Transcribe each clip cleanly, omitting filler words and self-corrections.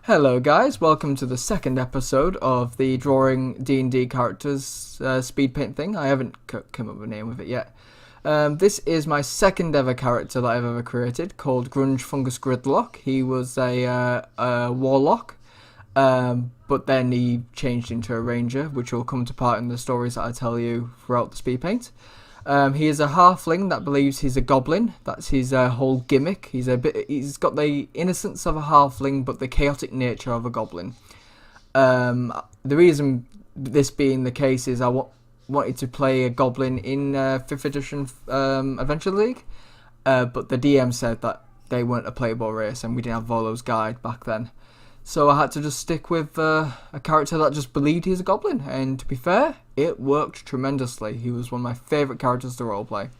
Hello guys, welcome to the second episode of the drawing D&D characters Speedpaint thing. I haven't come up with a name of it yet. This is my second ever character that I've ever created, called Grunge, Fungus, Gridlock. He was a warlock, but then he changed into a ranger, which will come to part in the stories that I tell you throughout the Speedpaint. He is a halfling that believes he's a goblin. That's his whole gimmick. He's got the innocence of a halfling, but the chaotic nature of a goblin. The reason this being the case is I wanted to play a goblin in 5th edition Adventure League, but the DM said that they weren't a playable race, and we didn't have Volo's Guide back then. So I had to just stick with a character that just believed he's a goblin, and to be fair, it worked tremendously. He was one of my favourite characters to roleplay.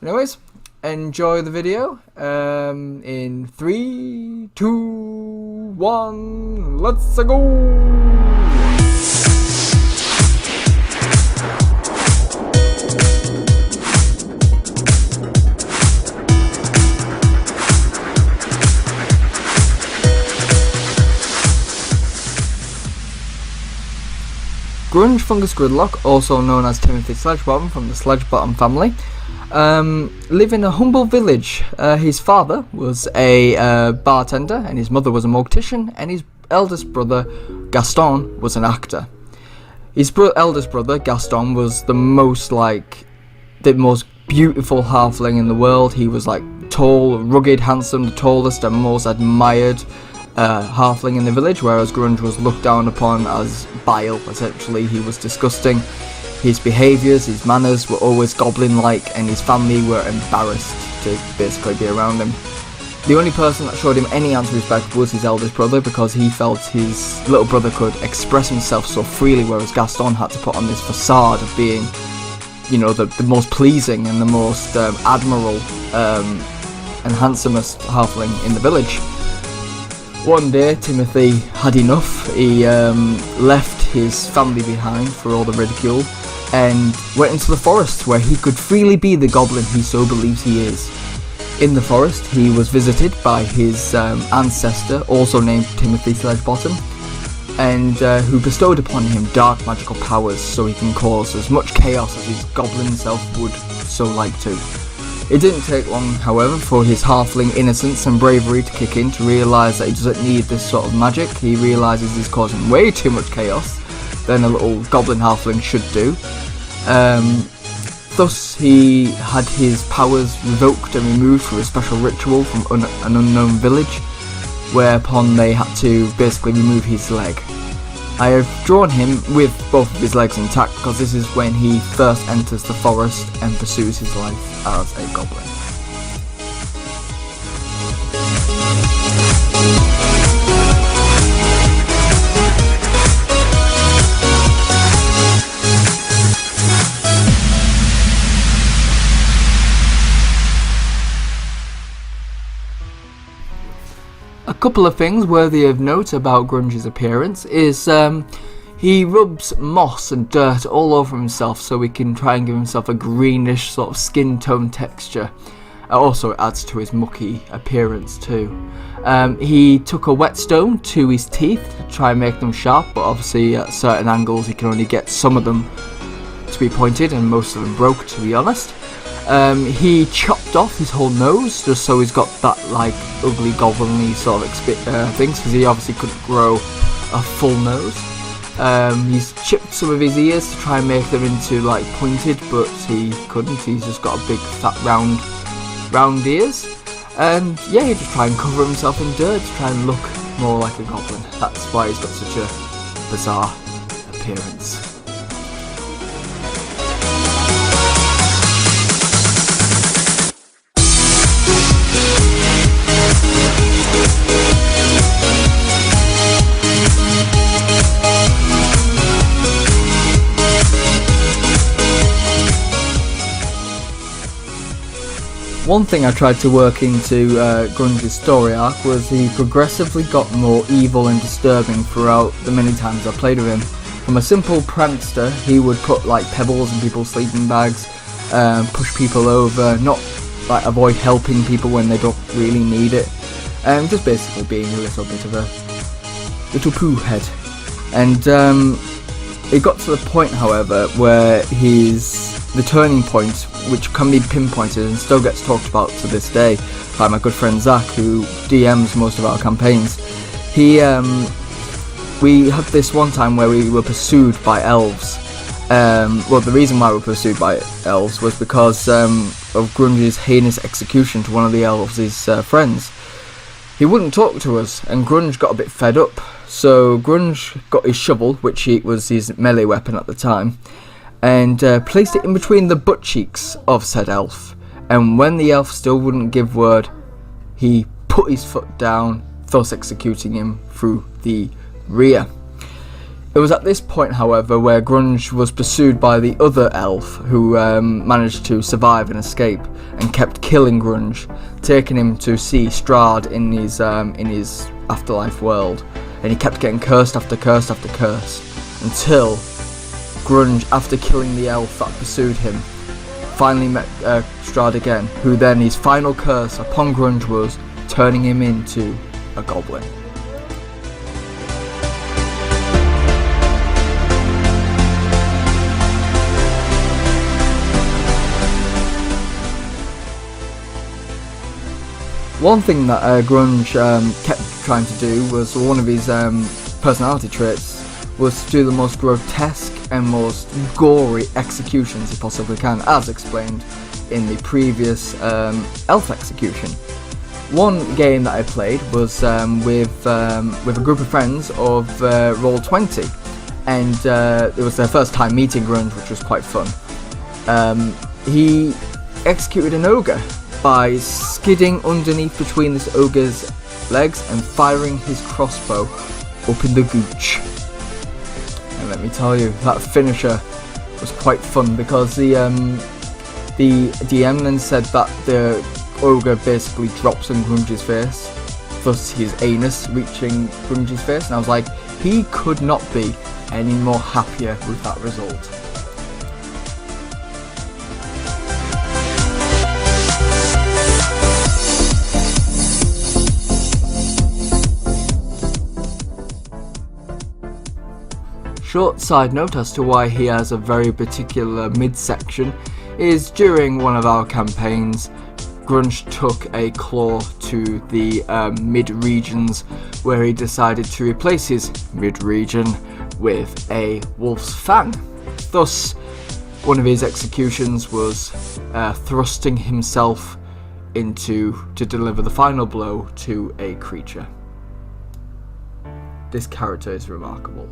Anyways, enjoy the video. In 3, 2, 1, let's go! Grunge, Fungus, Gridlock, also known as Timothy Sledgebottom from the Sledgebottom family, live in a humble village. His father was a bartender, and his mother was a mortician, and his eldest brother, Gaston, was an actor. His eldest brother, Gaston, was the most beautiful halfling in the world. He was tall, rugged, handsome, the tallest and most admired halfling in the village, whereas Grunge was looked down upon as bile. Essentially, he was disgusting. His behaviours, his manners were always goblin-like, and his family were embarrassed to basically be around him. The only person that showed him any ounce of respect was his eldest brother, because he felt his little brother could express himself so freely, whereas Gaston had to put on this facade of being, the most pleasing and the most admirable and handsomest halfling in the village. One day, Timothy had enough. He left his family behind for all the ridicule and went into the forest, where he could freely be the goblin he so believes he is. In the forest, he was visited by his ancestor, also named Timothy Sledgebottom, and who bestowed upon him dark magical powers so he can cause as much chaos as his goblin self would so like to. It didn't take long, however, for his halfling innocence and bravery to kick in, to realise that he doesn't need this sort of magic. He realises he's causing way too much chaos than a little goblin halfling should do. Thus, he had his powers revoked and removed through a special ritual from an unknown village, whereupon they had to basically remove his leg. I have drawn him with both of his legs intact, because this is when he first enters the forest and pursues his life as a goblin. A couple of things worthy of note about Grunge's appearance is he rubs moss and dirt all over himself so he can try and give himself a greenish sort of skin tone texture. Also, it adds to his mucky appearance too. He took a whetstone to his teeth to try and make them sharp, but obviously at certain angles he can only get some of them to be pointed, and most of them broke, to be honest. He chopped off his whole nose just so he's got that ugly goblin-y sort of things, because he obviously couldn't grow a full nose. He's chipped some of his ears to try and make them into pointed, but he couldn't. He's just got a big fat round ears, and yeah, he just try and cover himself in dirt to try and look more like a goblin. That's why he's got such a bizarre appearance. One thing I tried to work into Grunge's story arc was he progressively got more evil and disturbing throughout the many times I played with him. From a simple prankster, he would put pebbles in people's sleeping bags, push people over, not avoid helping people when they don't really need it, just basically being a little bit of a little poo head. And it got to the point, however, where the turning point, which can be pinpointed and still gets talked about to this day by my good friend Zach, who DMs most of our campaigns. We had this one time where we were pursued by elves. Well, the reason why we were pursued by elves was because of Grunge's heinous execution to one of the elves' friends. He wouldn't talk to us, and Grunge got a bit fed up. So Grunge got his shovel, which was his melee weapon at the time, and placed it in between the butt cheeks of said elf. And when the elf still wouldn't give word, he put his foot down, thus executing him through the rear. It was at this point, however, where Grunge was pursued by the other elf, who managed to survive and escape, and kept killing Grunge, taking him to see Strahd in his afterlife world. And he kept getting cursed after curse after curse, until Grunge, after killing the elf that pursued him, finally met Strahd again, who then his final curse upon Grunge was turning him into a goblin. One thing that Grunge kept trying to do was, one of his personality traits was to do the most grotesque and most gory executions he possibly can, as explained in the previous elf execution. One game that I played was with a group of friends of Roll20, and it was their first time meeting Grunge, which was quite fun. He executed an ogre by skidding underneath between this ogre's legs and firing his crossbow up in the gooch. And let me tell you, that finisher was quite fun, because the DM then said that the ogre basically drops on Grunge's face, thus his anus reaching Grunge's face, and I was like, he could not be any more happier with that result. Short side note as to why he has a very particular midsection is, during one of our campaigns, Grunge took a claw to the mid-regions, where he decided to replace his mid-region with a wolf's fang. Thus, one of his executions was thrusting himself to deliver the final blow to a creature. This character is remarkable.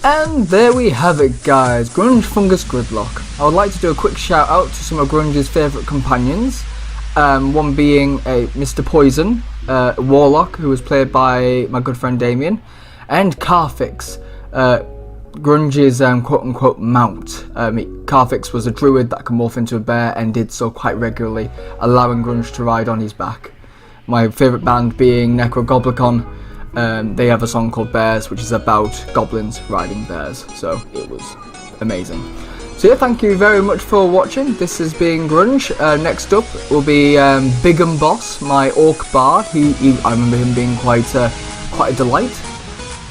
And there we have it, guys. Grunge, Fungus, Gridlock. I would like to do a quick shout out to some of Grunge's favourite companions. One being a Mr. Poison, Warlock, who was played by my good friend Damien, and Carfix, Grunge's quote-unquote mount. Carfix was a druid that could morph into a bear and did so quite regularly, allowing Grunge to ride on his back. My favourite band being Necrogoblicon. They have a song called Bears, which is about goblins riding bears, so it was amazing. So yeah, thank you very much for watching. This has been Grunge. Next up will be Bigg'em Boss, my orc bard. I remember him being quite a delight.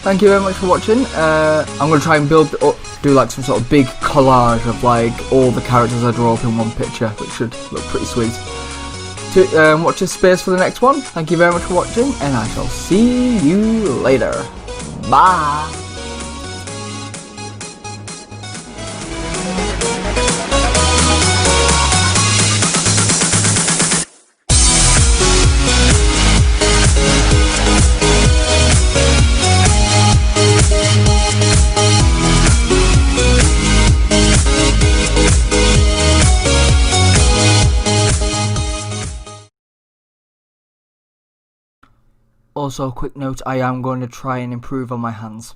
Thank you very much for watching. I'm going to try and do like some sort of big collage of like all the characters I draw up in one picture, which should look pretty sweet. Watch this space for the next one. Thank you very much for watching, and I shall see you later. Bye! Also, a quick note, I am going to try and improve on my hands.